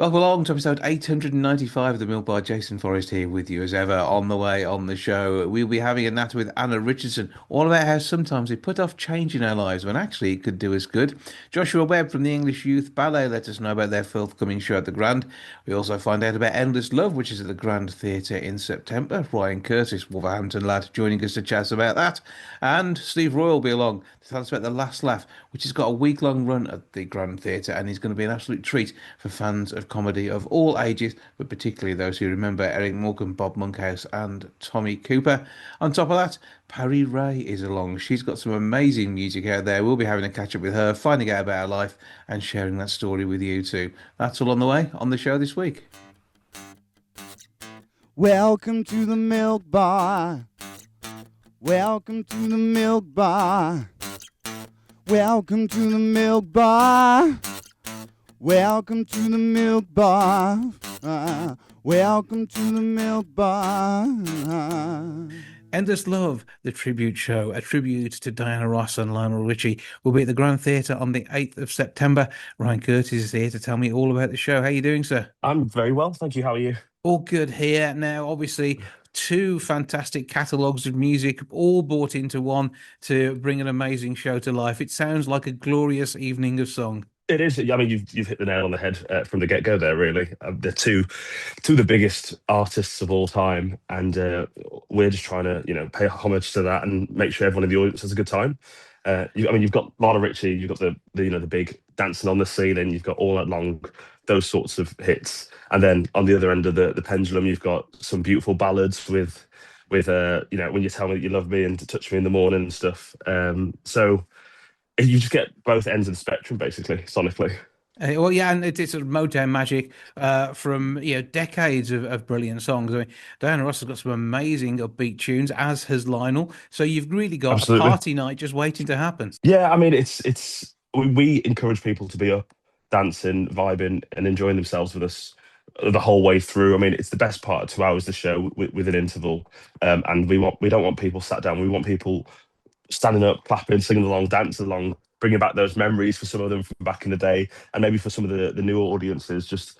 Welcome along to episode 895 of the Milk Bar. Jason Forrest here with you as ever. On the way on the show, we'll be having a natter with Anna Richardson, all about how sometimes we put off change in our lives when actually it could do us good. Joshua Webb from the English Youth Ballet let us know about their forthcoming show at the Grand. We also find out about Endless Love, which is at the Grand Theatre in September. Ryan Curtis, Wolverhampton lad, joining us to chat about that. And Steve Royal will be along to tell us about The Last Laugh, which has got a week-long run at the Grand Theatre and is going to be an absolute treat for fans of comedy of all ages, but particularly those who remember Eric Morgan, Bob Monkhouse, and Tommy Cooper. On top of that, Parry Ray is along. She's got some amazing music out there. We'll be having a catch up with her, finding out about her life, and sharing that story with you too. That's all on the way on the show this week. Welcome to the Milk Bar. Welcome to the Milk Bar. Welcome to the Milk Bar. Welcome to the Milk Bar. Welcome to the Milk Bar. Endless Love, the tribute show, a tribute to Diana Ross and Lionel Richie, will be at the Grand Theatre on the 8th of September. Ryan Curtis is here to tell me all about the show. How are you doing, sir? I'm very well, thank you. How are you? All good here. Now, obviously, two fantastic catalogues of music, all brought into one to bring an amazing show to life. It sounds like a glorious evening of song. It is. I mean, you've hit the nail on the head from the get go there. Really, they're two of the biggest artists of all time, and we're just trying to pay homage to that and make sure everyone in the audience has a good time. You've got Lionel Richie, you've got the big dancing on the ceiling, you've got All Night Long, those sorts of hits, and then on the other end of the pendulum, you've got some beautiful ballads with When You Tell Me That You Love Me and To Touch Me in the Morning and stuff. So you just get both ends of the spectrum, basically, sonically. Well, yeah, and it's sort of Motown magic from decades of brilliant songs. I mean, Diana Ross has got some amazing upbeat tunes, as has Lionel. So you've really got a Absolutely. party night just waiting to happen. Yeah, I mean, it's we encourage people to be up, dancing, vibing, and enjoying themselves with us the whole way through. I mean, it's the best part of 2 hours of the show with an interval, and we don't want people sat down. We want people standing up, clapping, singing along, dancing along, bringing back those memories for some of them from back in the day, and maybe for some of the newer audiences, just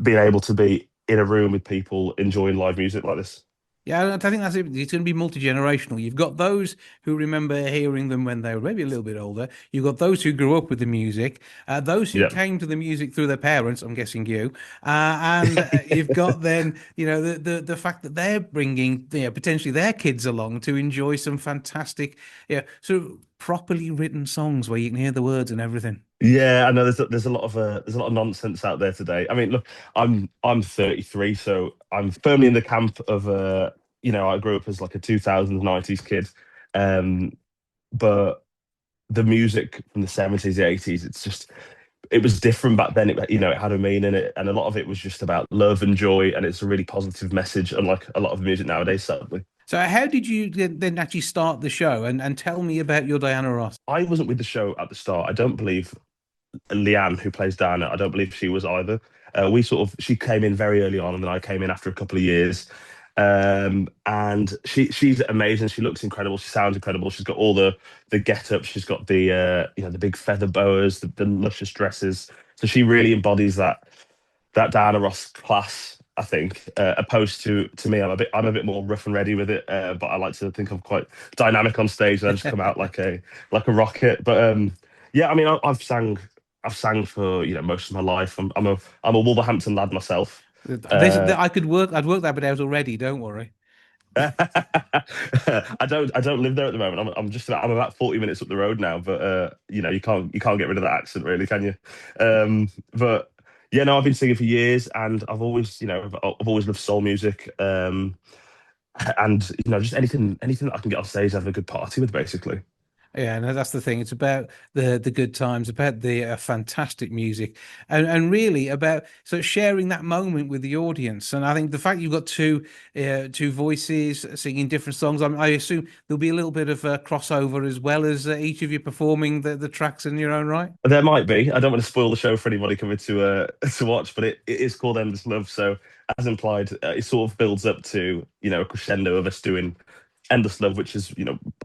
being able to be in a room with people enjoying live music like this. Yeah, I think that's it. It's going to be multi-generational. You've got those who remember hearing them when they were maybe a little bit older. You've got those who grew up with the music, those who Yeah. came to the music through their parents. I'm guessing you, and you've got then the fact that they're bringing potentially their kids along to enjoy some fantastic sort of properly written songs where you can hear the words and everything. Yeah, I know there's a lot of nonsense out there today. I mean, look, I'm 33, so I'm firmly in the camp of I grew up as like a 2000s 90s kid, um, but the music from the 70s, the 80s, it was different back then. It had a meaning, and a lot of it was just about love and joy, and it's a really positive message, unlike a lot of the music nowadays, sadly. So, how did you then actually start the show and tell me about your Diana Ross? I wasn't with the show at the start. I don't believe Leanne, who plays Diana, I don't believe she was either. She came in very early on, and then I came in after a couple of years. And she's amazing. She looks incredible. She sounds incredible. She's got all the get up. She's got the big feather boas, the luscious dresses. So she really embodies that Diana Ross class, I think. Opposed to me, I'm a bit more rough and ready with it. But I like to think I'm quite dynamic on stage, and I just come out like a rocket. But yeah, I mean, I've sang for most of my life. I'm a Wolverhampton lad myself. I'd work that bit out already. Don't worry. I don't live there at the moment. I'm about 40 minutes up the road now, but you can't get rid of that accent, really, can you? But yeah, no, I've been singing for years, and I've always loved soul music. And just anything that I can get off stage, have a good party with, basically. Yeah, no, that's the thing. It's about the good times, about the fantastic music, and really about sort of sharing that moment with the audience. And I think the fact you've got two voices singing different songs, I assume there'll be a little bit of crossover as well as each of you performing the tracks in your own right. There might be. I don't want to spoil the show for anybody coming to to watch, but it is called Endless Love. So as implied, it sort of builds up to a crescendo of us doing Endless Love, which is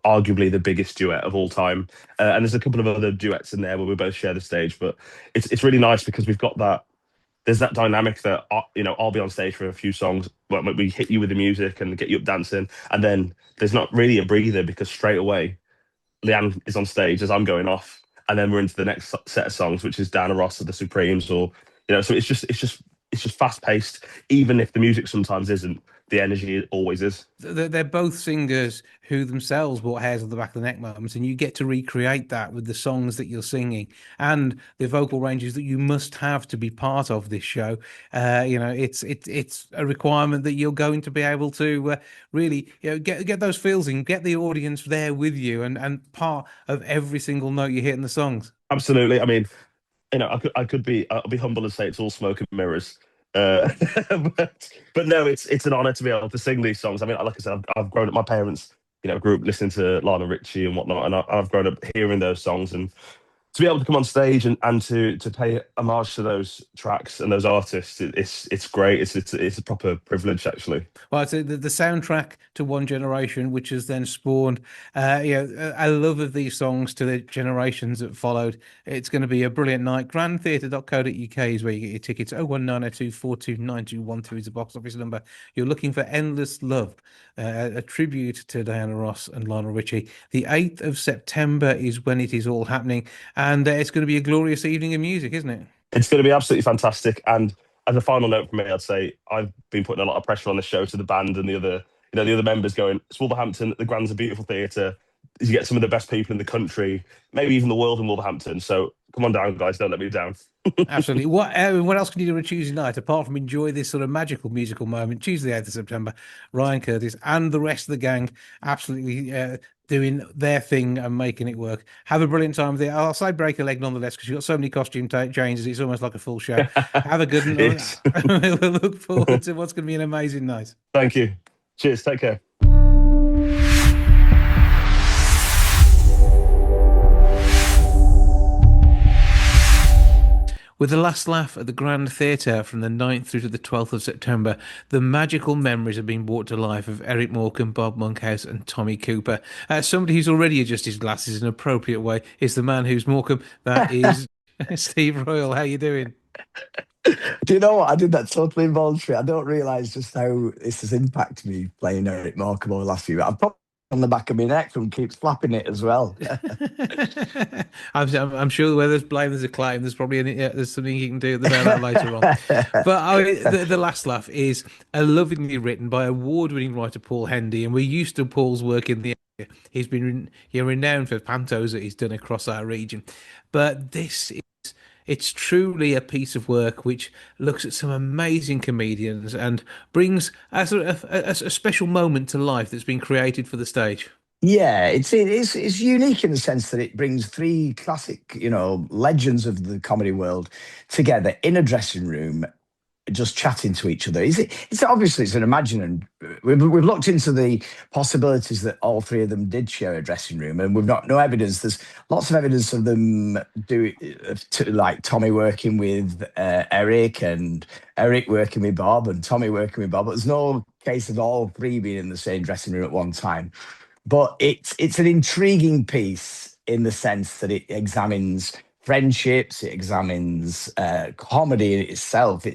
arguably the biggest duet of all time. And there's a couple of other duets in there where we both share the stage, but it's really nice because we've got there's that dynamic that I'll be on stage for a few songs, but we hit you with the music and get you up dancing, and then there's not really a breather because straight away Leanne is on stage as I'm going off, and then we're into the next set of songs, which is Diana Ross of the Supremes, or So it's just fast paced. Even if the music sometimes isn't, the energy always is. They're both singers who themselves brought hairs on the back of the neck moments, and you get to recreate that with the songs that you're singing and the vocal ranges that you must have to be part of this show. It's a requirement that you're going to be able to really, get those feels in, get the audience there with you, and part of every single note you hit in the songs. Absolutely. I mean, I'll be humble and say it's all smoke and mirrors. Uh, but no, it's an honor to be able to sing these songs. I mean, like I said, I've grown up. My parents, grew up listening to Lionel Richie and whatnot, and I've grown up hearing those songs. And to be able to come on stage and to pay homage to those tracks and those artists, it's great. It's a proper privilege, actually. Well, it's the soundtrack to one generation, which has then spawned, a love of these songs to the generations that followed. It's going to be a brilliant night. Grandtheatre.co.uk is where you get your tickets. 01902 is the box office number. You're looking for Endless Love, a tribute to Diana Ross and Lionel Richie. The 8th of September is when it is all happening. And it's going to be a glorious evening of music, isn't it? It's going to be absolutely fantastic. And as a final note from me, I'd say I've been putting a lot of pressure on the show to the band and the other members, going, it's Wolverhampton. The Grand's a beautiful theatre. You get some of the best people in the country, maybe even the world in Wolverhampton. So come on down, guys. Don't let me down. Absolutely. What else can you do on a Tuesday night apart from enjoy this sort of magical musical moment? Tuesday, 8th of September, Ryan Curtis and the rest of the gang absolutely doing their thing and making it work. Have a brilliant time there. I'll say break a leg nonetheless because you've got so many costume changes. It's almost like a full show. Have a good Yes. one. We'll look forward to what's going to be an amazing night. Thank you. Cheers. Take care. With the last laugh at the Grand Theatre from the 9th through to the 12th of September, the magical memories have been brought to life of Eric Morecambe, Bob Monkhouse, and Tommy Cooper. Somebody who's already adjusted his glasses in an appropriate way is the man who's Morecambe. That is Steve Royal. How you doing? Do you know what? I did that totally involuntary. I don't realise just how this has impacted me playing Eric Morecambe over the last few. I've probably on the back of my neck from keep slapping it as well. I'm sure where there's blame, there's a claim. There's probably there's something you can do about that later on. But the last laugh is lovingly written by award-winning writer Paul Hendy, and we're used to Paul's work in the area. He's been renowned for pantos that he's done across our region, but this is. It's truly a piece of work which looks at some amazing comedians and brings a sort of a special moment to life that's been created for the stage. Yeah, it's unique in the sense that it brings three classic, legends of the comedy world together in a dressing room, just chatting to each other. It's obviously it's an imaginary. We've looked into the possibilities that all three of them did share a dressing room, and we've got no evidence. There's lots of evidence of them like Tommy working with Eric, and Eric working with Bob, and Tommy working with Bob. But there's no case of all three being in the same dressing room at one time. But it's an intriguing piece in the sense that it examines friendships, it examines comedy in itself.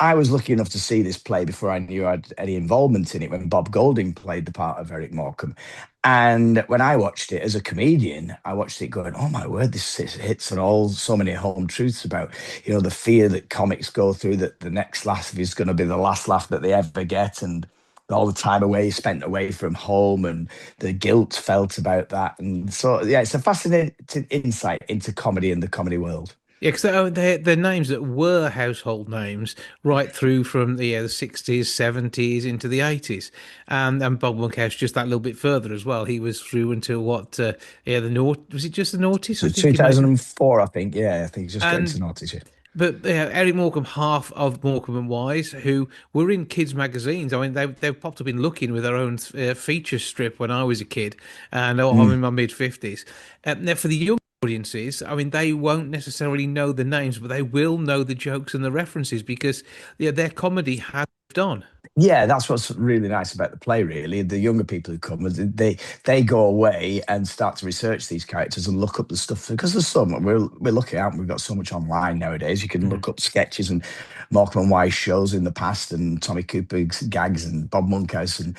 I was lucky enough to see this play before I knew I had any involvement in it when Bob Golding played the part of Eric Morecambe. And when I watched it as a comedian, I watched it going, oh my word, this hits on so many home truths about, the fear that comics go through, that the next laugh is going to be the last laugh that they ever get, and all the time spent away from home, and the guilt felt about that. And so, yeah, it's a fascinating insight into comedy and the comedy world. Yeah, because they're names that were household names right through from the 60s, 70s into the 80s. And Bob Monkhouse just that little bit further as well. He was through until was it just the noughties? So 2004, I think. Yeah, I think he's just getting to noughties. Yeah. But Eric Morecambe, half of Morecambe and Wise, who were in kids' magazines. I mean, they've popped up in Looking with their own feature strip when I was a kid, and I'm in my mid-50s. Now, for the young audiences, I mean, they won't necessarily know the names, but they will know the jokes and the references because their comedy has moved on. Yeah, that's what's really nice about the play. Really, the younger people who come, they go away and start to research these characters and look up the stuff, because there's so much. We're lucky out. We've got so much online nowadays. You can look up sketches and Morecambe and Wise shows in the past, and Tommy Cooper's gags and Bob Monkhouse, and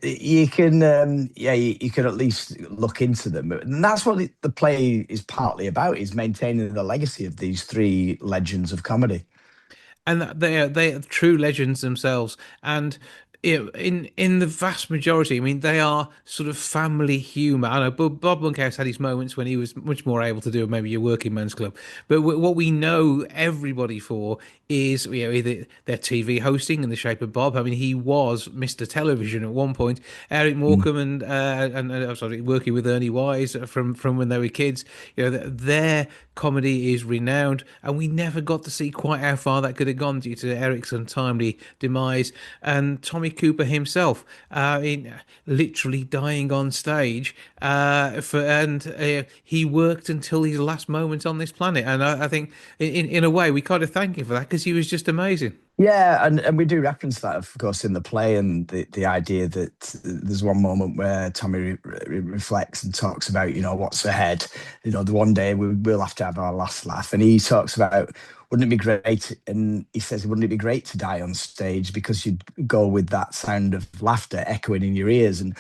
you can you can at least look into them, and that's what the play is partly about: is maintaining the legacy of these three legends of comedy. And they are true legends themselves. And in the vast majority, I mean, they are sort of family humour. I know Bob Monkhouse had his moments when he was much more able to do maybe a working man's club, but what we know everybody for is either their TV hosting in the shape of Bob. I mean, he was Mr. Television at one point. Eric Morecambe and sorry, working with Ernie Wise from when they were kids. Their comedy is renowned, and we never got to see quite how far that could have gone due to Eric's untimely demise. And Tommy Cooper himself, literally dying on stage, he worked until his last moment on this planet. And I think, in a way, we kind of thank him for that, because he was just amazing. Yeah, and we do reference that, of course, in the play, and the idea that there's one moment where Tommy reflects and talks about, what's ahead. The one day we'll have to have our last laugh, and he talks about, wouldn't it be great? And he says, wouldn't it be great to die on stage, because you'd go with that sound of laughter echoing in your ears. And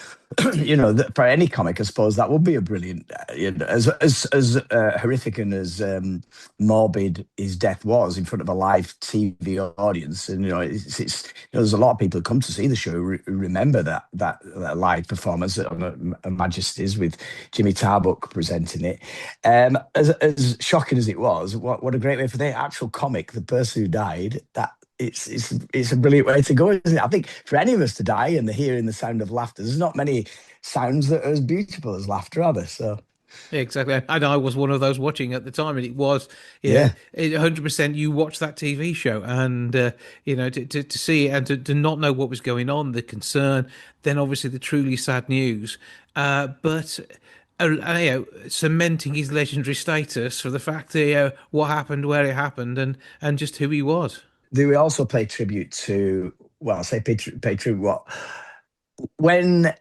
for any comic, I suppose that would be a brilliant, as horrific and as morbid his death was in front of a live TV audience. And there's a lot of people who come to see the show who remember that live performance at Majesty's with Jimmy Tarbuck presenting it. As shocking as it was, what a great way for the actual comic, the person who died, that it's a brilliant way to go, isn't it? I think for any of us to die and hearing the sound of laughter, there's not many sounds that are as beautiful as laughter, are there? So Yeah, exactly. And I was one of those watching at the time, and it was, yeah, 100%. You watch that TV show, and to see it and to not know what was going on, the concern, then obviously the truly sad news, but cementing his legendary status for the fact that what happened, where it happened, and just who he was. do we also pay tribute to? Well, I say pay tribute. What when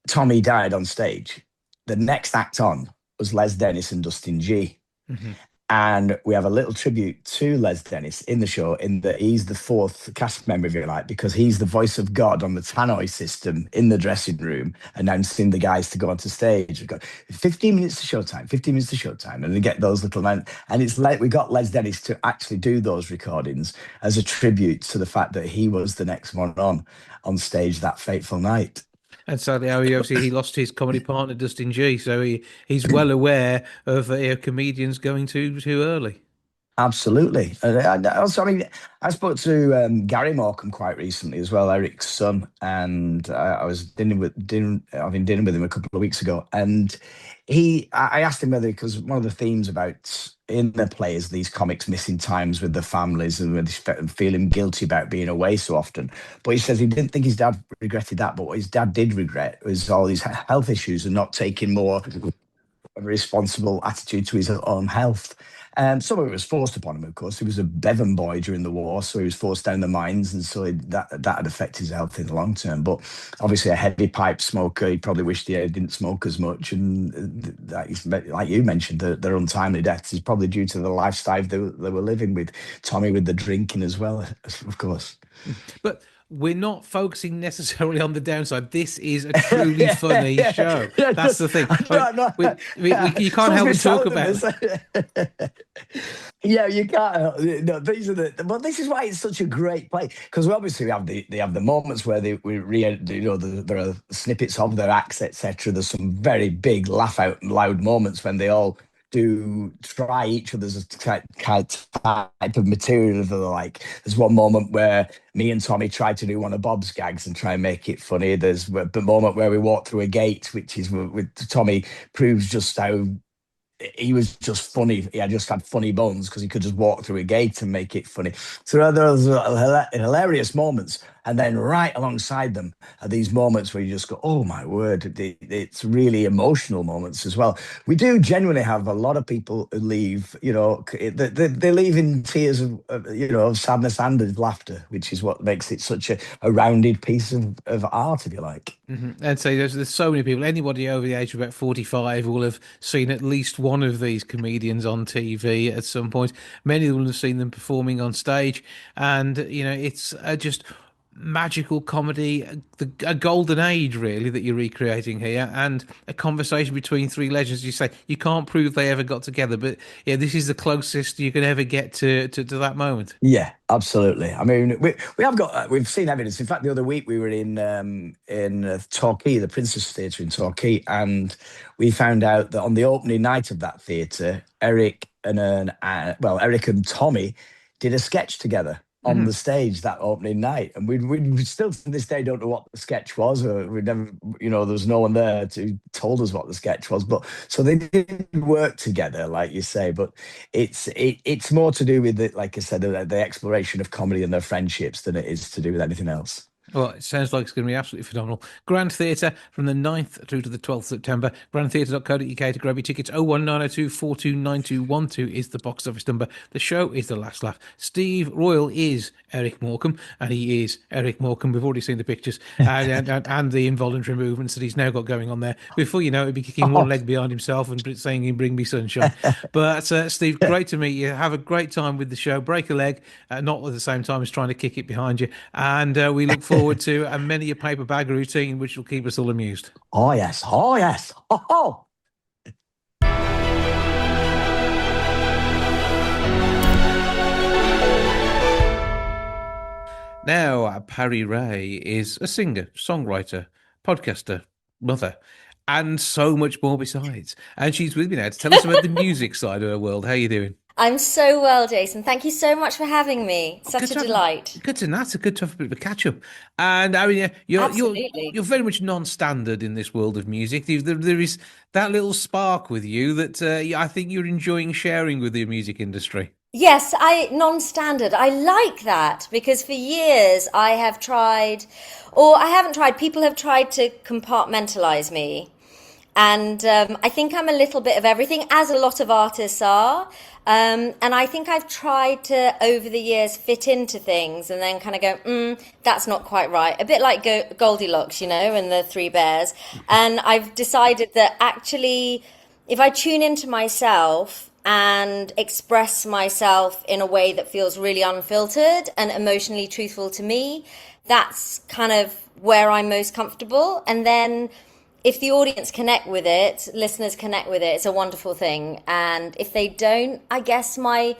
Tommy died on stage, the next act on was Les Dennis and Dustin G. Mm-hmm. And we have a little tribute to Les Dennis in the show, in that he's the fourth cast member, if you like, because he's the voice of God on the tannoy system in the dressing room, announcing the guys to go onto stage. We've got 15 minutes to showtime, 15 minutes to showtime, and they get those little men. And it's like we got Les Dennis to actually do those recordings as a tribute to the fact that he was the next one on stage that fateful night. And sadly, obviously, he lost his comedy partner, Dustin G. So he's well aware of comedians going too early. Absolutely. And also, I mean, I spoke to Gary Morecambe quite recently as well, Eric's son, and I've been dining with him a couple of weeks ago, and I asked him whether, because one of the themes about in the play is these comics missing times with their families and feeling guilty about being away so often. But he says he didn't think his dad regretted that, but what his dad did regret was all these health issues and not taking more of a responsible attitude to his own health. Some of it was forced upon him, of course. He was a Bevan boy during the war, so he was forced down the mines, and so that had affected his health in the long term. But obviously, a heavy pipe smoker, he probably wished he didn't smoke as much. And that is, like you mentioned, their untimely deaths is probably due to the lifestyle they were living with. Tommy with the drinking as well, of course. But we're not focusing necessarily on the downside. This is a truly funny show. That's the thing. You can't help but talk about it. Yeah, you can't. No, these are but this is why it's such a great play, because obviously they have the moments where there are snippets of their acts, etc. There's some very big laugh out loud moments when they all do try each other's type of material. There's one moment where me and Tommy try to do one of Bob's gags and try and make it funny. There's the moment where we walk through a gate, which is with Tommy, proves just how he was just funny. He just had funny bones because he could just walk through a gate and make it funny. So there are those hilarious moments. And then right alongside them are these moments where you just go, oh my word, it's really emotional moments as well. We do genuinely have a lot of people who leave, they leave in tears of sadness and of laughter, which is what makes it such a rounded piece of art, if you like. I'd say there's so many people. Anybody over the age of about 45 will have seen at least one of these comedians on TV at some point. Many of them will have seen them performing on stage, and it's just magical comedy, a golden age really that you're recreating here, and a conversation between three legends. You say you can't prove they ever got together, but yeah, this is the closest you can ever get to that moment. Yeah, absolutely. I mean, we've seen evidence. In fact, the other week we were in Torquay, the Princess Theatre in Torquay, and we found out that on the opening night of that theatre, Eric and Tommy did a sketch together on the stage that opening night, and we still to this day don't know what the sketch was, or we never, there was no one there to told us what the sketch was. But so they did work together, like you say. But it's more to do with like I said, the exploration of comedy and their friendships than it is to do with anything else. Well, it sounds like it's going to be absolutely phenomenal. Grand Theatre from the 9th through to the 12th September. grandtheatre.co.uk to grab your tickets. 01902 429212 is the box office number. The show is The Last Laugh. Steve Royal is Eric Morecambe, and he is Eric Morecambe. We've already seen the pictures and the involuntary movements that he's now got going on there. Before you know it, he'll be kicking one leg behind himself and saying, "Bring me sunshine." But Steve, great to meet you. Have a great time with the show. Break a leg, not at the same time as trying to kick it behind you. And we look forward to many a paper bag routine, which will keep us all amused. Oh yes, oh yes, oh. Now, Parry Ray is a singer, songwriter, podcaster, mother, and so much more besides. And she's with me now to tell us about the music side of her world. How are you doing? I'm so well, Jason. Thank you so much for having me. Such a delight. Good to know. It's good to have a bit of a catch up. And I mean, you're very much non-standard in this world of music. There is that little spark with you that I think you're enjoying sharing with the music industry. Yes, non-standard. I like that because for years I have tried, or I haven't tried, people have tried to compartmentalize me. And I think I'm a little bit of everything, as a lot of artists are. And I think I've tried to, over the years, fit into things and then kind of go, that's not quite right. A bit like Goldilocks, and the Three Bears. And I've decided that actually, if I tune into myself and express myself in a way that feels really unfiltered and emotionally truthful to me, that's kind of where I'm most comfortable. And then if the audience connect with it, listeners connect with it, it's a wonderful thing. And if they don't, I guess my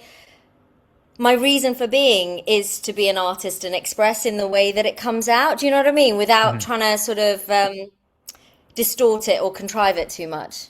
reason for being is to be an artist and express in the way that it comes out. Do you know what I mean? Without trying to sort of distort it or contrive it too much.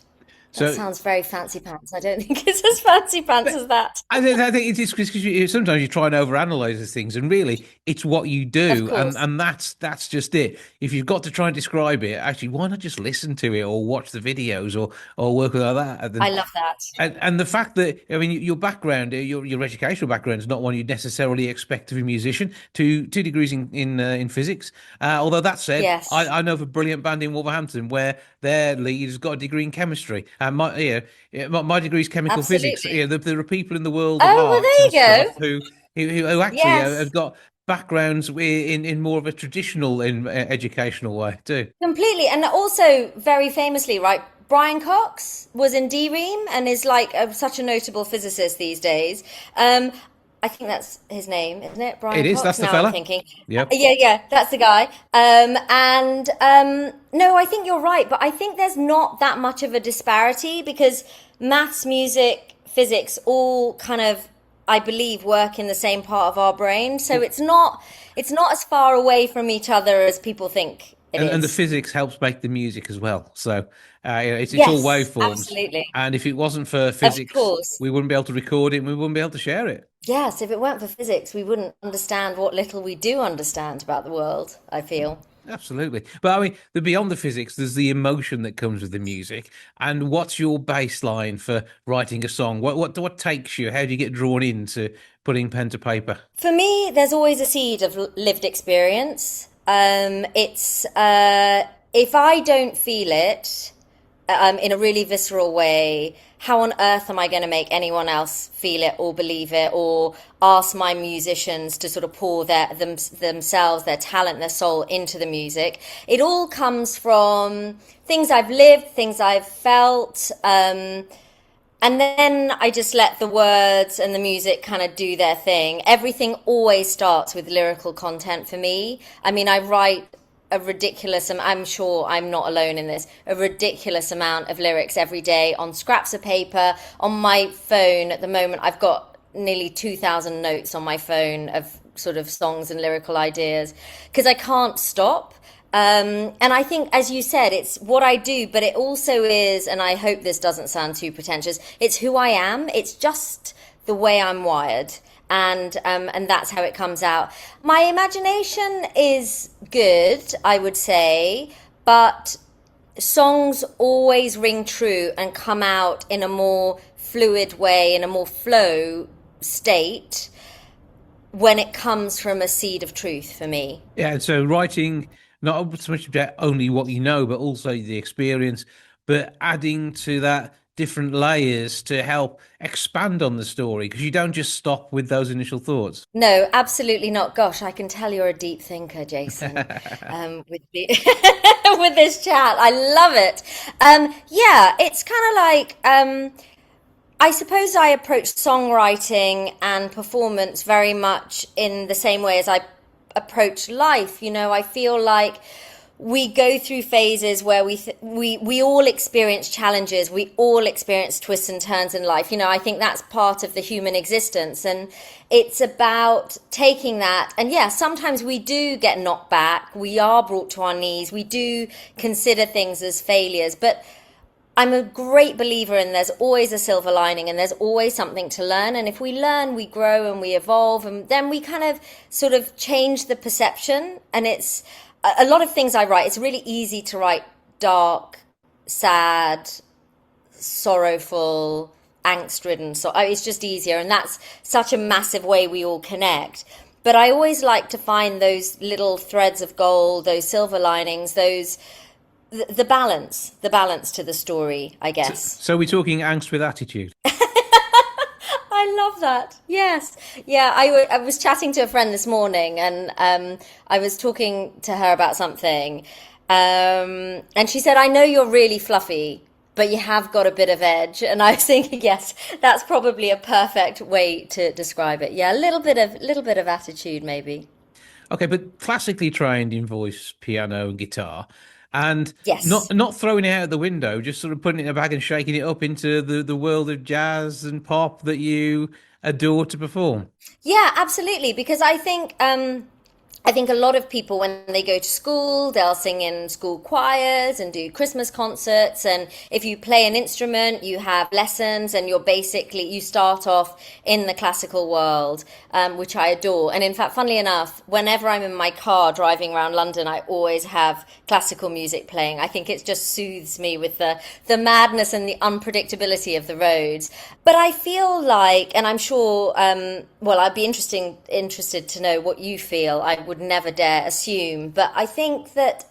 That sounds very fancy pants. I don't think it's as fancy pants as that. I think it is because sometimes you try and overanalyze these things, and really, it's what you do, and that's just it. If you've got to try and describe it, actually, why not just listen to it or watch the videos or work like that? I love that. And the fact that your background, your educational background is not one you'd necessarily expect of a musician. Two degrees in physics. Although that said, yes. I know of a brilliant band in Wolverhampton where their lead has got a degree in chemistry. My degree is chemical physics. There are people in the world of well, there you go. Who actually have got backgrounds in more of a traditional educational way too. Completely, and also very famously, right? Brian Cox was in D-Ream and is like such a notable physicist these days. I think that's his name, isn't it? Brian It is. Cox? That's the now fella. I'm thinking. Yep. Yeah, that's the guy. No, I think you're right, but I think there's not that much of a disparity because maths, music, physics all kind of, I believe, work in the same part of our brain. So it's not as far away from each other as people think it is. And the physics helps make the music as well. So it's Yes, all waveforms. absolutely. And if it wasn't for physics, course. we wouldn't be able to record it and we wouldn't be able to share it. Yes, if it weren't for physics, we wouldn't understand what little we do understand about the world, I feel. Absolutely. But I mean, beyond the physics, there's the emotion that comes with the music. And what's your baseline for writing a song? What takes you? How do you get drawn into putting pen to paper? For me, there's always a seed of lived experience. It's if I don't feel it in a really visceral way, how on earth am I going to make anyone else feel it or believe it or ask my musicians to sort of pour themselves, their talent, their soul into the music? It all comes from things I've lived, things I've felt. And then I just let the words and the music kind of do their thing. Everything always starts with lyrical content for me. I mean, I write a ridiculous, I'm sure I'm not alone in this, a ridiculous amount of lyrics every day on scraps of paper. On my phone at the moment, I've got nearly 2,000 notes on my phone of sort of songs and lyrical ideas because I can't stop. And I think, as you said, it's what I do, but it also is, and I hope this doesn't sound too pretentious, it's who I am. It's just the way I'm wired. And that's how it comes out. My imagination is good, I would say, but songs always ring true and come out in a more fluid way, in a more flow state when it comes from a seed of truth for me. Yeah, and so writing not so much about only what you know, but also the experience, but adding to that different layers to help expand on the story because you don't just stop with those initial thoughts. No, absolutely not. Gosh, I can tell you're a deep thinker, Jason, with the with this chat. I love it. Yeah, it's kind of like I suppose I approach songwriting and performance very much in the same way as I approach life. You know, I feel like we go through phases where we all experience challenges, we all experience twists and turns in life. You know, I think that's part of the human existence, and it's about taking that. And yeah, sometimes we do get knocked back, we are brought to our knees, we do consider things as failures, but I'm a great believer in there's always a silver lining and there's always something to learn. And if we learn, we grow and we evolve, and then we kind of sort of change the perception. And it's a lot of things I write, it's really easy to write dark, sad, sorrowful, angst-ridden. So it's just easier. And that's such a massive way we all connect. But I always like to find those little threads of gold, those silver linings, those the balance to the story, I guess. So we're talking angst with attitude. I love that. Yes. Yeah, I was chatting to a friend this morning, and I was talking to her about something, and she said, I know you're really fluffy, but you have got a bit of edge. And I was thinking, yes, that's probably a perfect way to describe it. Yeah, a little bit of attitude, maybe. Okay, but classically trained in voice, piano, and guitar. And yes, not throwing it out the window, just sort of putting it in a bag and shaking it up into the world of jazz and pop that you adore to perform. Yeah, absolutely. Because I think a lot of people, when they go to school, they'll sing in school choirs and do Christmas concerts. And if you play an instrument, you have lessons, and you start off in the classical world, which I adore. And in fact, funnily enough, whenever I'm in my car driving around London, I always have classical music playing. I think it just soothes me with the madness and the unpredictability of the roads. But I feel like, and I'm sure, well, I'd be interested to know what you feel. I would never dare assume, but I think that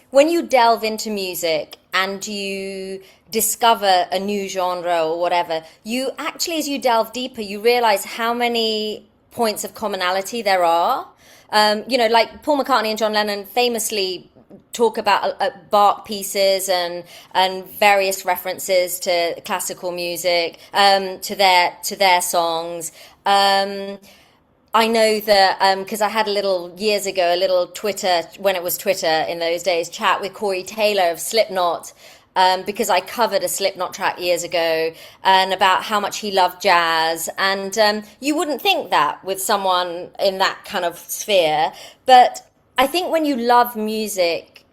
when you delve into music and you discover a new genre or whatever, you actually, as you delve deeper, you realize how many points of commonality there are. You know, like Paul McCartney and John Lennon famously talk about Bach pieces and various references to classical music, to their songs. I know that because I had years ago, a little Twitter, when it was Twitter in those days, chat with Corey Taylor of Slipknot, because I covered a Slipknot track years ago, and about how much he loved jazz. And you wouldn't think that with someone in that kind of sphere. But I think when you love music,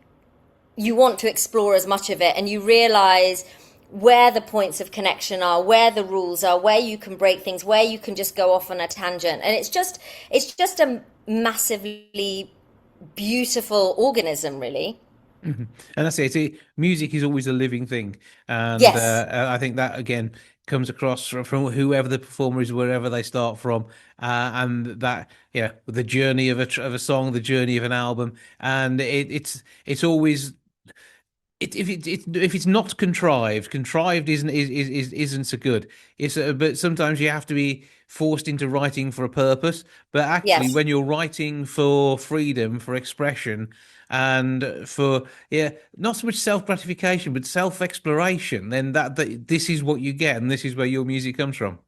you want to explore as much of it, and you realize where the points of connection are, where the rules are, where you can break things, where you can just go off on a tangent. And it's just a massively beautiful organism, really. Mhm. And that's it. Music is always a living thing, and Yes. I think that again comes across from whoever the performer is, wherever they start from, and that yeah, the journey of of a song, the journey of an album, and it's always if it's not contrived, contrived isn't so good. It's but sometimes you have to be forced into writing for a purpose. But actually, Yes. when you're writing for freedom, for expression, and for yeah, not so much self gratification, but self exploration, then that this is what you get, and this is where your music comes from.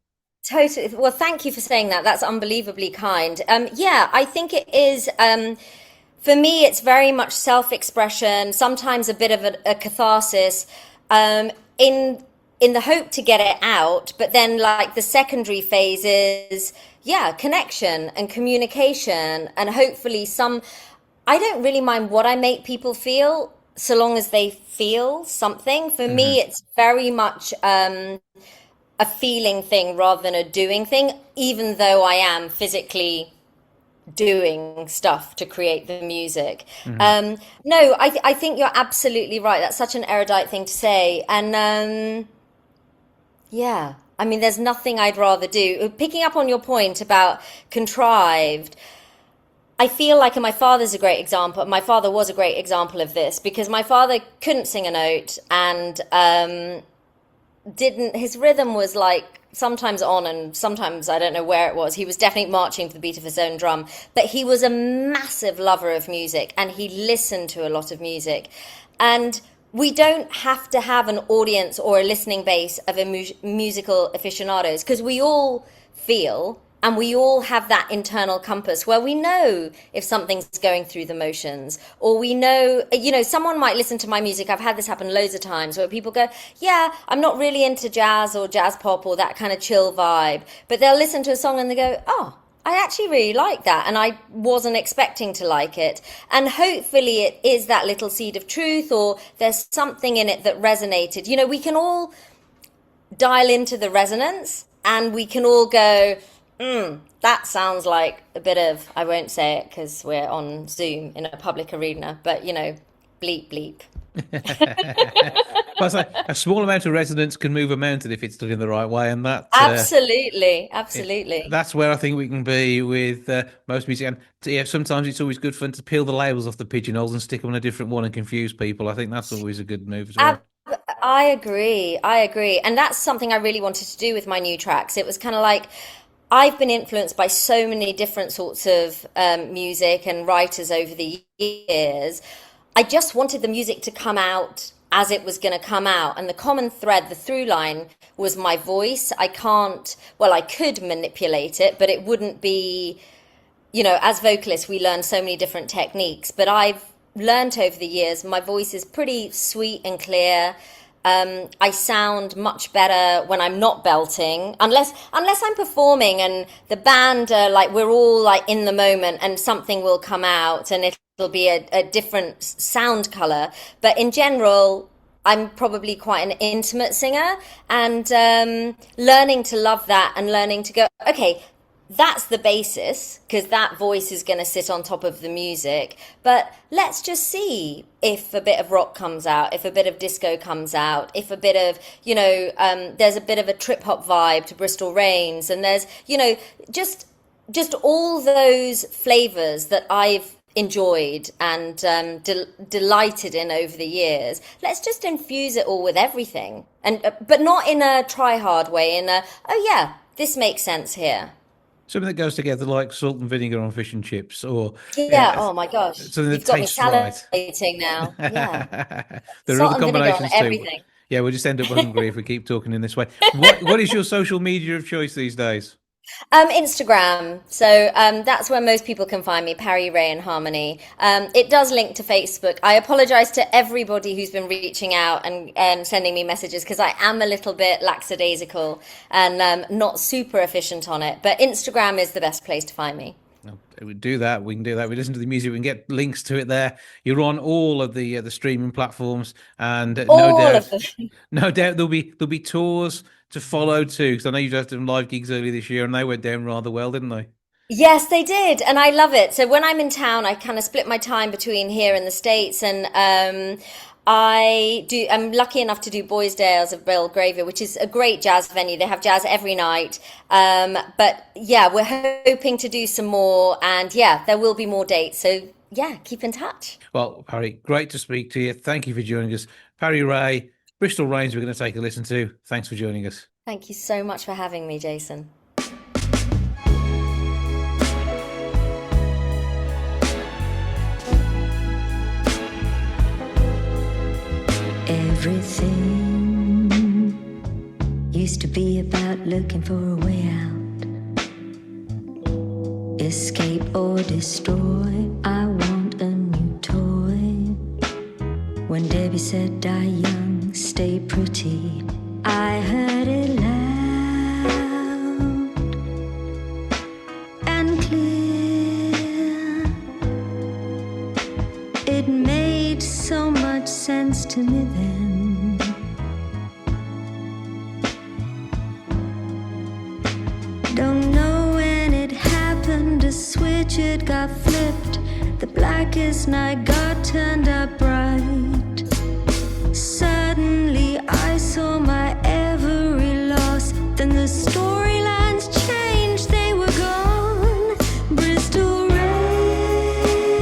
Totally. Well, thank you for saying that. That's unbelievably kind. Yeah, I think it is. For me, it's very much self-expression, sometimes a bit of a catharsis, um, in in the hope to get it out. But then, like the secondary phase is, yeah, connection and communication, and hopefully some. I don't really mind what I make people feel, so long as they feel something. For Hmm. me, it's very much a feeling thing rather than a doing thing, even though I am physically doing stuff to create the music. Hmm. No, I think you're absolutely right. That's such an erudite thing to say. And yeah, I mean, there's nothing I'd rather do. Picking up on your point about contrived, I feel like, and my father's a great example. My father was a great example of this because my father couldn't sing a note and didn't, his rhythm was like sometimes on and sometimes I don't know where it was. He was definitely marching to the beat of his own drum, but he was a massive lover of music and he listened to a lot of music. And we don't have to have an audience or a listening base of musical aficionados because we all feel and we all have that internal compass where we know if something's going through the motions, or we know, someone might listen to my music. I've had this happen loads of times where people go, yeah, I'm not really into jazz or jazz pop or that kind of chill vibe. But they'll listen to a song and they go, oh, I actually really like that. And I wasn't expecting to like it. And hopefully it is that little seed of truth, or there's something in it that resonated. We can all dial into the resonance and we can all go, that sounds like a bit of, I won't say it because we're on Zoom in a public arena, but bleep, bleep. But it's like a small amount of resonance can move a mountain if it's done in the right way, and that Absolutely, yeah, absolutely. that's where I think we can be with most music. And yeah, sometimes it's always good fun to peel the labels off the pigeonholes and stick them on a different one and confuse people. I think that's always a good move as Ab- well. I agree. I agree. And that's something I really wanted to do with my new tracks. It was kind of like I've been influenced by so many different sorts of music and writers over the years. I just wanted the music to come out as it was going to come out. And the common thread, the through line, was my voice. I could manipulate it, but it wouldn't be, as vocalists, we learn so many different techniques. But I've learned over the years, my voice is pretty sweet and clear. I sound much better when I'm not belting, unless I'm performing and the band are like we're all like in the moment, and something will come out and it'll be a different sound color. But in general, I'm probably quite an intimate singer, and learning to love that and learning to go, okay, that's the basis because that voice is going to sit on top of the music. But let's just see if a bit of rock comes out, if a bit of disco comes out, if a bit of, there's a bit of a trip hop vibe to Bristol Rains, and there's, just all those flavors that I've enjoyed and delighted in over the years. Let's just infuse it all with everything, and but not in a try hard way. In a, oh yeah, this makes sense here. Something that goes together like salt and vinegar on fish and chips, or Yeah, yeah, oh my gosh. something that You've got me tastes right. salivating now. Yeah. There are Salt other and vinegar on combinations too. everything. Yeah, we'll just end up hungry if we keep talking in this way. What is your social media of choice these days? Instagram. So that's where most people can find me, Parry Ray and Harmony. It does link to Facebook. I apologize to everybody who's been reaching out and sending me messages because I am a little bit lackadaisical and not super efficient on it. But Instagram is the best place to find me. No, we do that. We can do that. We listen to the music. We can get links to it there. You're on all of the streaming platforms, and no All of doubt, them. no doubt there'll be tours to follow too. Because I know you've done live gigs earlier this year, and they went down rather well, didn't they? Yes, they did, and I love it. So when I'm in town, I kind of split my time between here and the States, and I'm lucky enough to do Boysdale's of Belgravia, which is a great jazz venue. They have jazz every night. But yeah, we're hoping to do some more, and yeah, there will be more dates. So yeah, keep in touch. Well, Parry, great to speak to you. Thank you for joining us. Parry Ray, Bristol Rains, we're going to take a listen to. Thanks for joining us. Thank you so much for having me, Jason. Everything used to be about looking for a way out, escape or destroy. I want a new toy. When Debbie said die young, stay pretty, I heard it loud and clear. It made so much sense to me then. Don't know when it happened, a switch it got flipped. The blackest night got turned up bright. Suddenly I saw my every loss. Then the storylines changed, they were gone. Bristol rains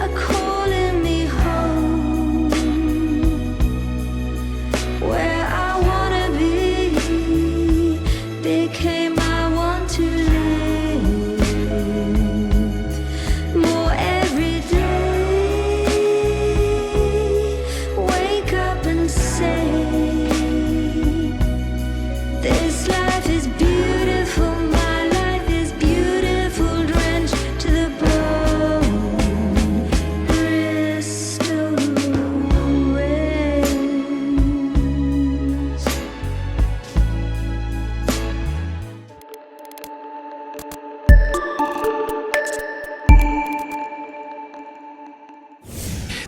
are calling me home, where I wanna be became I want to live more every day. Wake up and say, this life is beautiful, my life is beautiful, drenched to the bone. Bristol rains.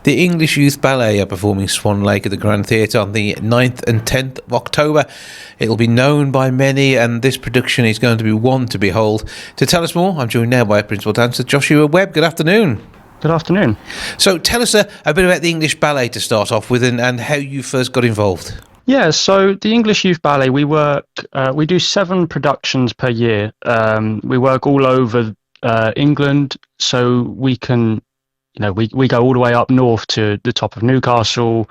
The English Youth Ballet are performing Swan Lake at the Grand Theatre on the 9th and 10th of October. It'll be known by many, and this production is going to be one to behold. To tell us more, I'm joined now by Principal Dancer Joshua Webb. Good afternoon. Good afternoon. So tell us a bit about the English Ballet to start off with, and how you first got involved. Yeah, so the English Youth Ballet, we do 7 productions per year. We work all over England, so we can, we go all the way up north to the top of Newcastle,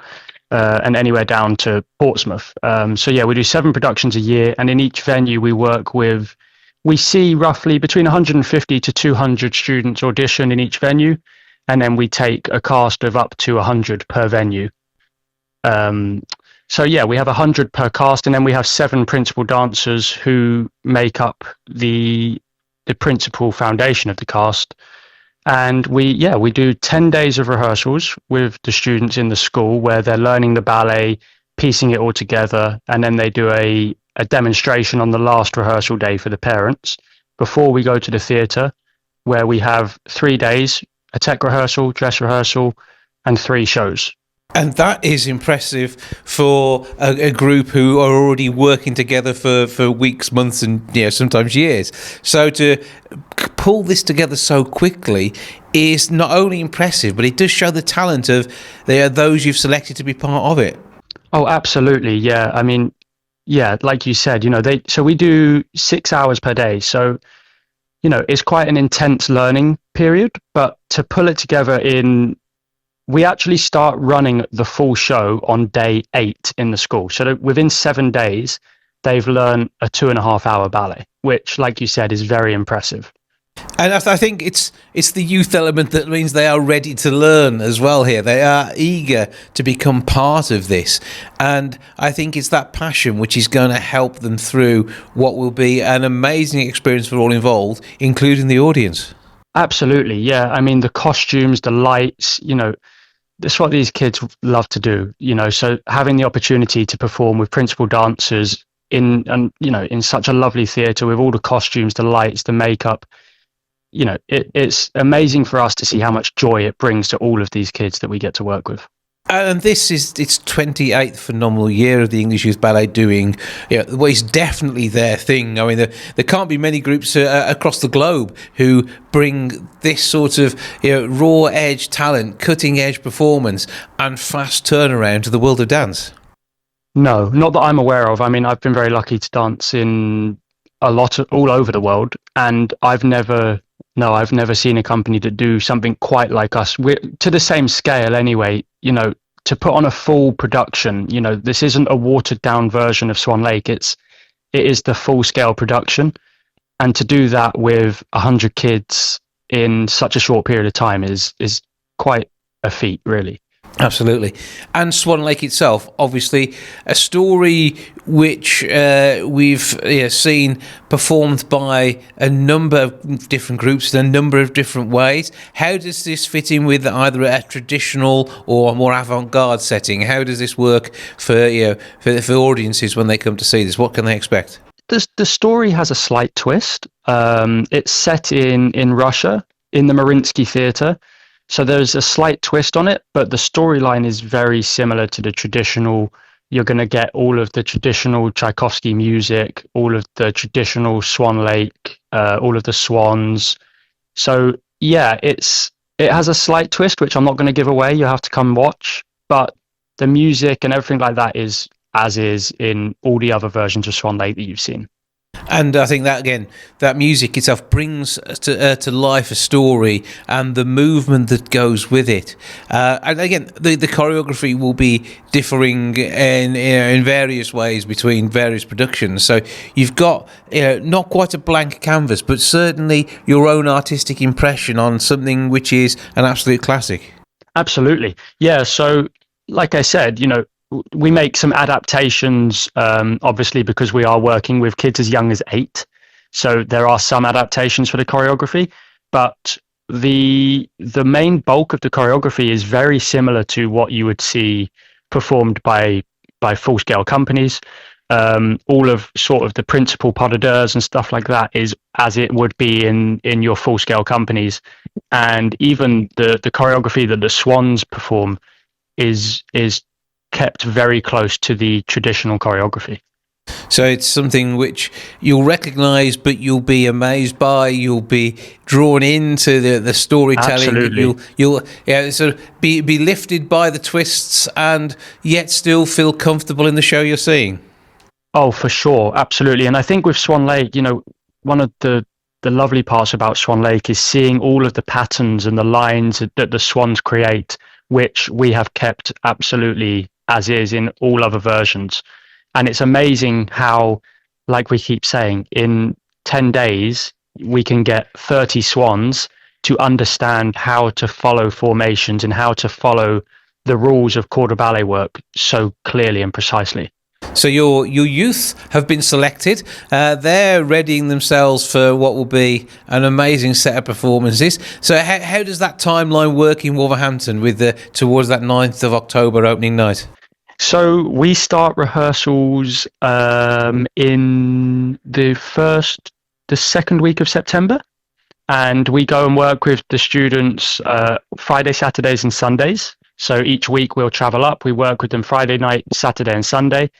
and anywhere down to Portsmouth. So yeah, we do 7 productions a year, and in each venue we see roughly between 150 to 200 students audition in each venue, and then we take a cast of up to 100 per venue. So yeah, we have 100 per cast, and then we have 7 principal dancers who make up the principal foundation of the cast. And we do 10 days of rehearsals with the students in the school, where they're learning the ballet, piecing it all together, and then they do a demonstration on the last rehearsal day for the parents before we go to the theatre, where we have 3 days, a tech rehearsal, dress rehearsal, and 3 shows. And that is impressive for a group who are already working together for weeks, months, and sometimes years. So to pull this together so quickly is not only impressive, but it does show the talent of those you've selected to be part of it. Oh, absolutely. Yeah. I mean, yeah, like you said, so we do 6 hours per day. So, it's quite an intense learning period, but to pull it together we actually start running the full show on day 8 in the school. So within 7 days, they've learned a 2.5-hour ballet, which, like you said, is very impressive. And I think it's the youth element that means they are ready to learn as well here. They are eager to become part of this. And I think it's that passion which is going to help them through what will be an amazing experience for all involved, including the audience. Absolutely, yeah. I mean, the costumes, the lights, that's what these kids love to do, so having the opportunity to perform with principal dancers in such a lovely theatre with all the costumes, the lights, the makeup, it's amazing for us to see how much joy it brings to all of these kids that we get to work with. And this is its 28th phenomenal year of the English Youth Ballet doing, well, it's definitely their thing. I mean, there can't be many groups across the globe who bring this sort of raw edge talent, cutting edge performance, and fast turnaround to the world of dance. No, not that I'm aware of. I mean, I've been very lucky to dance in all over the world, and I've never seen a company that do something quite like us. We're to the same scale anyway, to put on a full production, this isn't a watered down version of Swan Lake. It is the full scale production. And to do that with 100 kids in such a short period of time is quite a feat, really. Absolutely. And Swan Lake itself, obviously, a story which we've seen performed by a number of different groups in a number of different ways. How does this fit in with either a traditional or a more avant-garde setting? How does this work for audiences when they come to see this? What can they expect? The story has a slight twist. It's set in Russia, in the Mariinsky Theatre. So there's a slight twist on it, but the storyline is very similar to the traditional. You're going to get all of the traditional Tchaikovsky music, all of the traditional Swan Lake, all of the swans. So yeah, it has a slight twist, which I'm not going to give away. You have to come watch. But the music and everything like that is as is in all the other versions of Swan Lake that you've seen. And I think that, again, that music itself brings to life a story and the movement that goes with it. And again, the choreography will be differing in various ways between various productions. So you've got not quite a blank canvas, but certainly your own artistic impression on something which is an absolute classic. Absolutely. Yeah. So like I said, we make some adaptations, obviously, because we are working with kids as young as 8. So there are some adaptations for the choreography, but the main bulk of the choreography is very similar to what you would see performed by full scale companies. All of sort of the principal pas de deux and stuff like that is as it would be in your full scale companies, and even the choreography that the Swans perform is kept very close to the traditional choreography. So it's something which you'll recognise, but you'll be amazed by. You'll be drawn into the storytelling. Absolutely. You'll sort of be lifted by the twists, and yet still feel comfortable in the show you're seeing. Oh, for sure, absolutely. And I think with Swan Lake, one of the lovely parts about Swan Lake is seeing all of the patterns and the lines that the swans create, which we have kept absolutely as is in all other versions. And it's amazing how, like we keep saying, in 10 days, we can get 30 swans to understand how to follow formations and how to follow the rules of corps de ballet work so clearly and precisely. So your youth have been selected. They're readying themselves for what will be an amazing set of performances. So how does that timeline work in Wolverhampton with towards that 9th of October opening night? So we start rehearsals in the second week of September, and we go and work with the students Friday, Saturdays and Sundays. So each week we'll travel up, we work with them Friday night, Saturday and Sunday.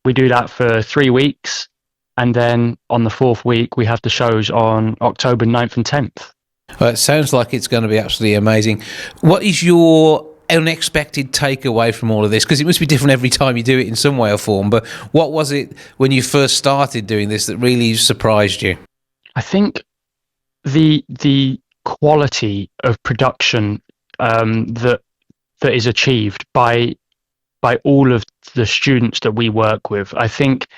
We do that for 3 weeks, and then on the 4th week we have the shows on October 9th and 10th. Well, it sounds like it's going to be absolutely amazing. What is your unexpected takeaway from all of this? Because it must be different every time you do it in some way or form, but what was it when you first started doing this that really surprised you? I think the quality of production that is achieved by all of the students that we work with. I think,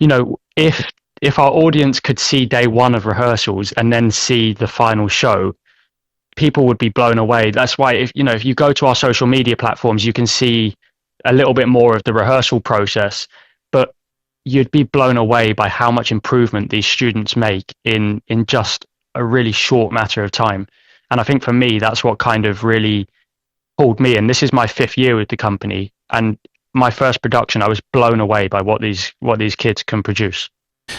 if our audience could see day one of rehearsals and then see the final show, people would be blown away. That's why if you go to our social media platforms, you can see a little bit more of the rehearsal process, but you'd be blown away by how much improvement these students make in just a really short matter of time. And I think for me, that's what kind of really pulled me in. This is my 5th year with the company, and my first production, I was blown away by what these kids can produce.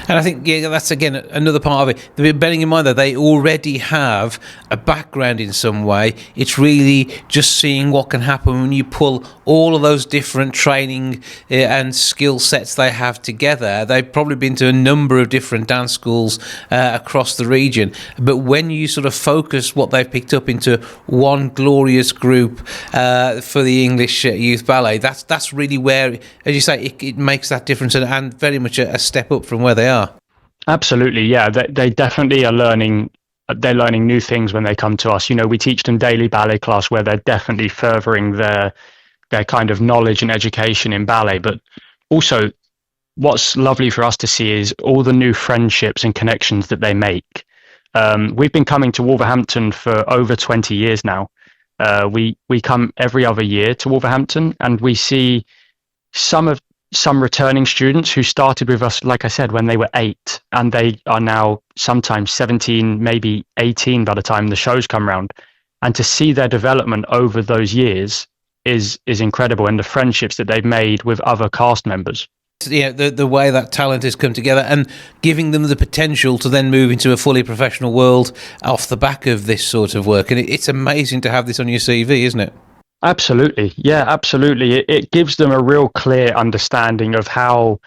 And I think that's again another part of it. Bearing in mind that they already have a background in some way, it's really just seeing what can happen when you pull all of those different training and skill sets they have together. They've probably been to a number of different dance schools across the region, but when you sort of focus what they've picked up into one glorious group for the English Youth Ballet, that's really where, as you say, it makes that difference, and very much a step up from where they are. Absolutely, yeah. They definitely are learning. They're learning new things when they come to us. We teach them daily ballet class where they're definitely furthering their kind of knowledge and education in ballet. But also, what's lovely for us to see is all the new friendships and connections that they make. We've been coming to Wolverhampton for over 20 years now. We come every other year to Wolverhampton, and we see some returning students who started with us, like I said, when they were 8, and they are now sometimes 17, maybe 18 by the time the shows come around. And to see their development over those years is incredible, and the friendships that they've made with other cast members. The way that talent has come together and giving them the potential to then move into a fully professional world off the back of this sort of work. And it's amazing to have this on your CV, isn't it? Absolutely. Yeah, absolutely. It gives them a real clear understanding of how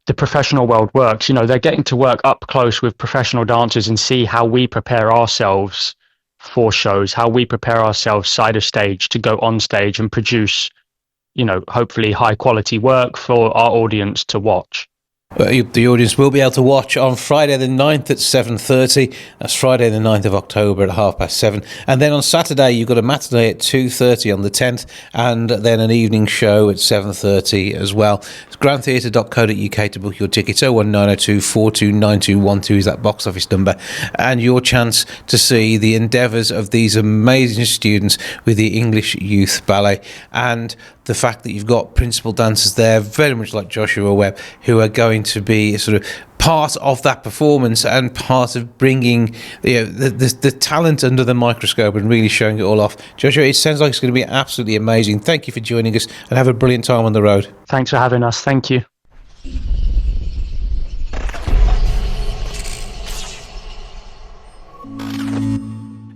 the professional world works. They're getting to work up close with professional dancers and see how we prepare ourselves for shows, how we prepare ourselves side of stage to go on stage and produce, hopefully high quality work for our audience to watch. The audience will be able to watch on Friday the 9th at 7:30. That's Friday the 9th of October at 7:30. And then on Saturday, you've got a matinee at 2:30 on the 10th, and then an evening show at 7:30 as well. It's grandtheatre.co.uk to book your tickets. 01902 429212 is that box office number. And your chance to see the endeavours of these amazing students with the English Youth Ballet. And the fact that you've got principal dancers there, very much like Joshua Webb, who are going to be sort of part of that performance and part of bringing the talent under the microscope and really showing it all off. Joshua, it sounds like it's going to be absolutely amazing. Thank you for joining us, and have a brilliant time on the road. Thanks for having us. Thank you.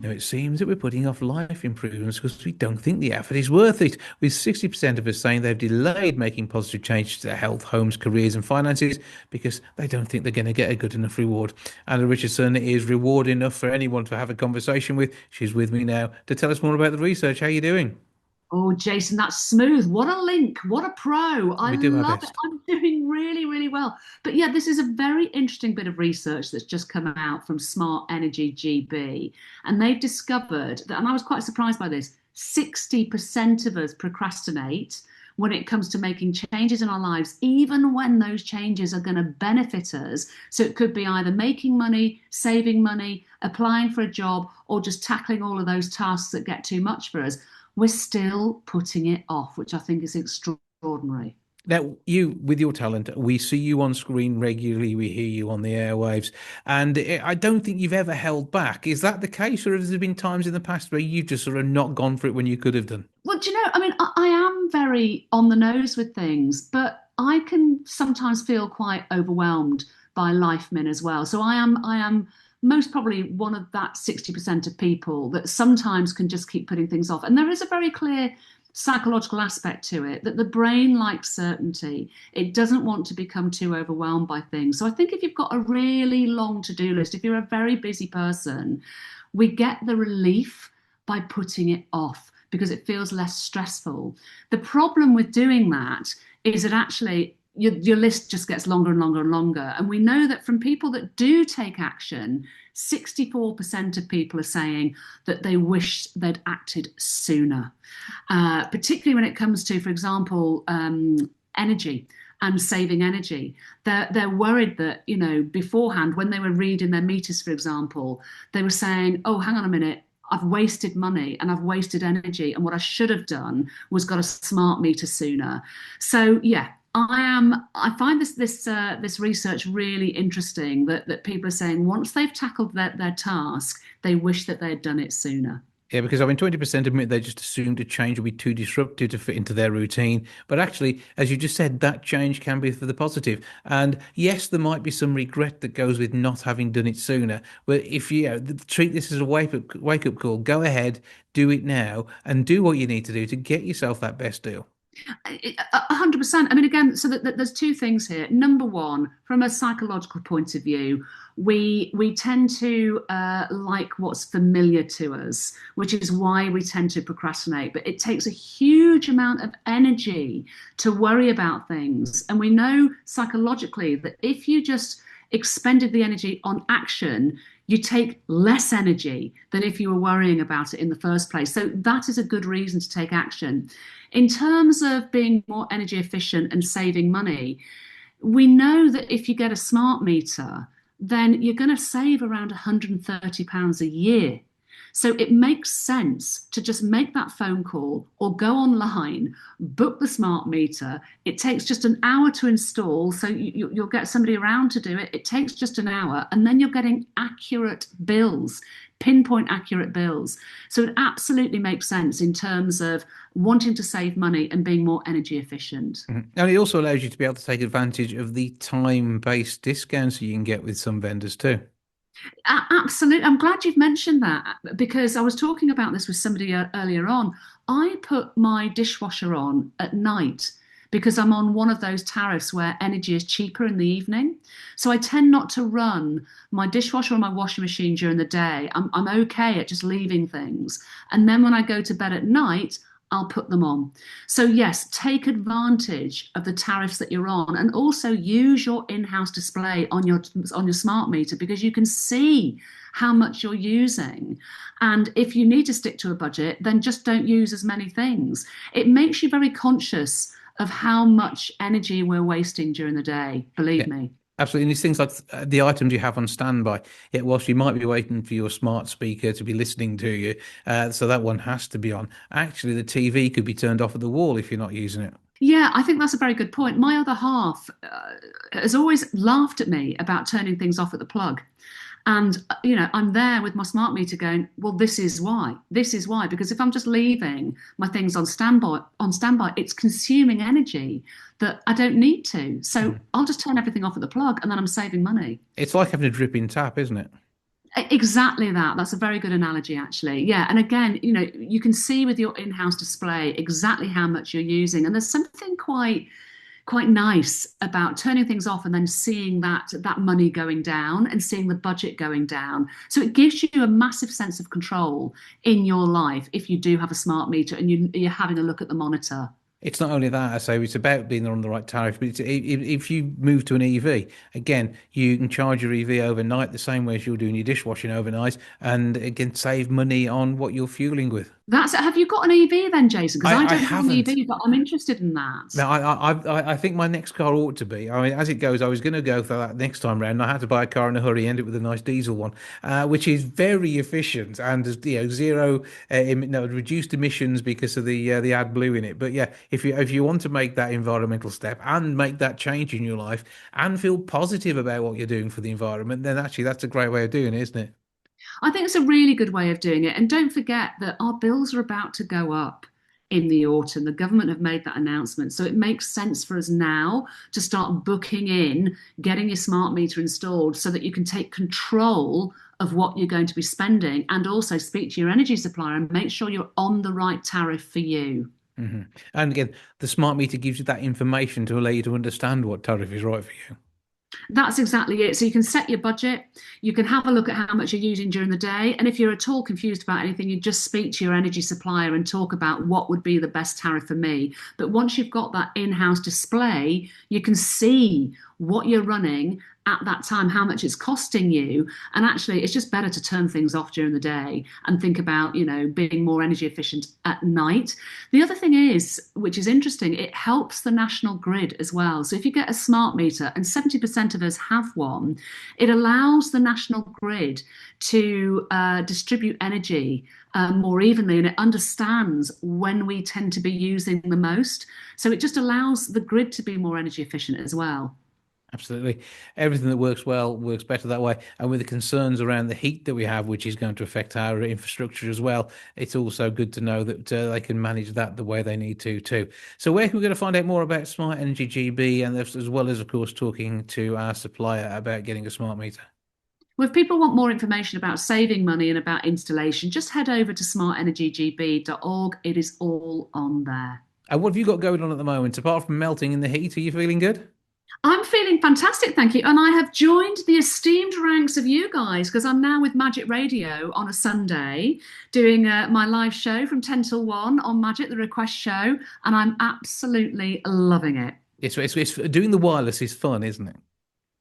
Now, it seems that we're putting off life improvements because we don't think the effort is worth it, with 60% of us saying they've delayed making positive changes to their health, homes, careers and finances because they don't think they're going to get a good enough reward. Anna Richardson is reward enough for anyone to have a conversation with. She's with me now to tell us more about the research. How are you doing? Oh, Jason, that's smooth. What a link. What a pro. I love it. I'm doing really, really well. But yeah, this is a very interesting bit of research that's just come out from Smart Energy GB. And they've discovered that, and I was quite surprised by this, 60% of us procrastinate when it comes to making changes in our lives, even when those changes are going to benefit us. So it could be either making money, saving money, applying for a job, or just tackling all of those tasks that get too much for us. We're still putting it off, which I think is extraordinary. Now, you, with your talent, we see you on screen regularly, we hear you on the airwaves, and I don't think you've ever held back. Is that the case, or have there been times in the past where you've just sort of not gone for it when you could have done? Well, do you know, I mean, I am very on the nose with things, but I can sometimes feel quite overwhelmed by life min as well. So I am most probably one of that 60% of people that sometimes can just keep putting things off. And there is a very clear psychological aspect to it, that the brain likes certainty. It doesn't want to become too overwhelmed by things. So I think if you've got a really long to-do list, if you're a very busy person, we get the relief by putting it off because it feels less stressful. The problem with doing that is that actually your list just gets longer and longer and longer. And we know that from people that do take action, 64% of people are saying that they wish they'd acted sooner, particularly when it comes to, for example, energy and saving energy. They're worried that, beforehand, when they were reading their meters, for example, they were saying, oh, hang on a minute, I've wasted money and I've wasted energy. And what I should have done was got a smart meter sooner. So, yeah. I find this research really interesting that people are saying once they've tackled their task, they wish that they had done it sooner. Yeah, because I mean, 20% admit they just assumed a change would be too disruptive to fit into their routine. But actually, as you just said, that change can be for the positive. And yes, there might be some regret that goes with not having done it sooner. But if treat this as a wake up call, go ahead, do it now, and do what you need to do to get yourself that best deal. 100%. I mean, again, so there's two things here. Number one, from a psychological point of view, we tend to like what's familiar to us, which is why we tend to procrastinate. But it takes a huge amount of energy to worry about things. And we know psychologically that if you just expended the energy on action, you take less energy than if you were worrying about it in the first place. So that is a good reason to take action. In terms of being more energy efficient and saving money, we know that if you get a smart meter, then you're going to save around £130 a year. So it makes sense to just make that phone call or go online, book the smart meter. It takes just an hour to install, so you'll get somebody around to do it. It takes just an hour, and then you're getting accurate bills, pinpoint accurate bills. So it absolutely makes sense in terms of wanting to save money and being more energy efficient. And it also allows you to be able to take advantage of the time-based discounts you can get with some vendors too. Absolutely. I'm glad you've mentioned that, because I was talking about this with somebody earlier on. I put my dishwasher on at night because I'm on one of those tariffs where energy is cheaper in the evening. So I tend not to run my dishwasher or my washing machine during the day. I'm okay at just leaving things. And then when I go to bed at night, I'll put them on. So yes, take advantage of the tariffs that you're on, and also use your in-house display on your smart meter, because you can see how much you're using. And if you need to stick to a budget, then just don't use as many things. It makes you very conscious of how much energy we're wasting during the day, believe me. Absolutely. And these things like the items you have on standby, yet whilst you might be waiting for your smart speaker to be listening to you, so that one has to be on. Actually, the TV could be turned off at the wall if you're not using it. Yeah, I think that's a very good point. My other half has always laughed at me about turning things off at the plug. And, I'm there with my smart meter going, well, this is why. This is why. Because if I'm just leaving my things on standby, it's consuming energy that I don't need to. So I'll just turn everything off at the plug, and then I'm saving money. It's like having a dripping tap, isn't it? Exactly that. That's a very good analogy, actually. Yeah. And again, you can see with your in-house display exactly how much you're using. And there's something quite nice about turning things off and then seeing that money going down and seeing the budget going down. So it gives you a massive sense of control in your life if you do have a smart meter and you're having a look at the monitor. It's not only that, I say it's about being on the right tariff, but if you move to an EV, again, you can charge your EV overnight the same way as you're doing your dishwashing overnight, and again, save money on what you're fueling with. Have you got an EV then, Jason? Because I don't have an haven't. EV, but I'm interested in that. No, I think my next car ought to be. I mean, as it goes, I was going to go for that next time round. I had to buy a car in a hurry, end it with a nice diesel one, which is very efficient and zero reduced emissions because of the AdBlue in it. But yeah, if you want to make that environmental step and make that change in your life and feel positive about what you're doing for the environment, then actually that's a great way of doing it, isn't it? I think it's a really good way of doing it. And don't forget that our bills are about to go up in the autumn. The government have made that announcement. So it makes sense for us now to start booking in, getting your smart meter installed so that you can take control of what you're going to be spending, and also speak to your energy supplier and make sure you're on the right tariff for you. Mm-hmm. And again, the smart meter gives you that information to allow you to understand what tariff is right for you. That's exactly it. So you can set your budget, you can have a look at how much you're using during the day. And if you're at all confused about anything, you just speak to your energy supplier and talk about what would be the best tariff for me. But once you've got that in-house display, you can see what you're running at that time, how much it's costing you. And actually, it's just better to turn things off during the day and think about, being more energy efficient at night. The other thing is, which is interesting, it helps the national grid as well. So if you get a smart meter, and 70% of us have one, it allows the national grid to distribute energy more evenly, and it understands when we tend to be using the most. So it just allows the grid to be more energy efficient as well. Absolutely. Everything that works well works better that way. And with the concerns around the heat that we have, which is going to affect our infrastructure as well, it's also good to know that they can manage that the way they need to too. So where can we go to find out more about Smart Energy GB, and as well as, of course, talking to our supplier about getting a smart meter? Well, if people want more information about saving money and about installation, just head over to smartenergygb.org. It is all on there. And what have you got going on at the moment? Apart from melting in the heat, are you feeling good? I'm feeling fantastic, thank you. And I have joined the esteemed ranks of you guys because I'm now with Magic Radio on a Sunday doing my live show from 10 till 1 on Magic, the Request Show. And I'm absolutely loving it. It's doing the wireless is fun, isn't it?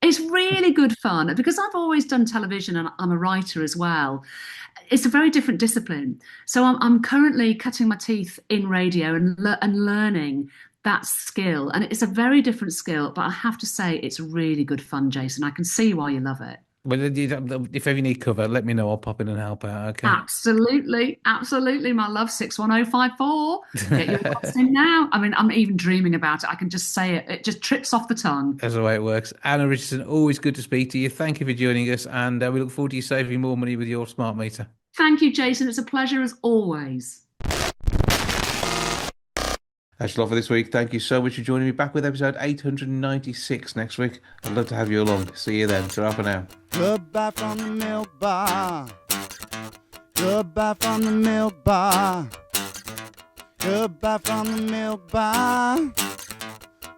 It's really good fun because I've always done television and I'm a writer as well. It's a very different discipline. So I'm currently cutting my teeth in radio and learning that skill. And it's a very different skill, but I have to say it's really good fun, Jason. I can see why you love it. Well, if ever you need cover, let me know. I'll pop in and help out. Okay. Absolutely. Absolutely, my love. 61054. Get your thoughts in now. I mean, I'm even dreaming about it. I can just say it. It just trips off the tongue. That's the way it works. Anna Richardson, always good to speak to you. Thank you for joining us. And we look forward to you saving more money with your smart meter. Thank you, Jason. It's a pleasure as always. That's all for this week. Thank you so much for joining me. Back with episode 896 next week. I'd love to have you along. See you then. Ta-ra for now. Goodbye from the milk bar. Goodbye from the milk bar. Goodbye from the milk bar.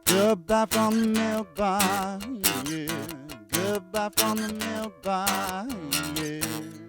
Goodbye from the milk bar. Yeah. Goodbye from the milk bar. Yeah.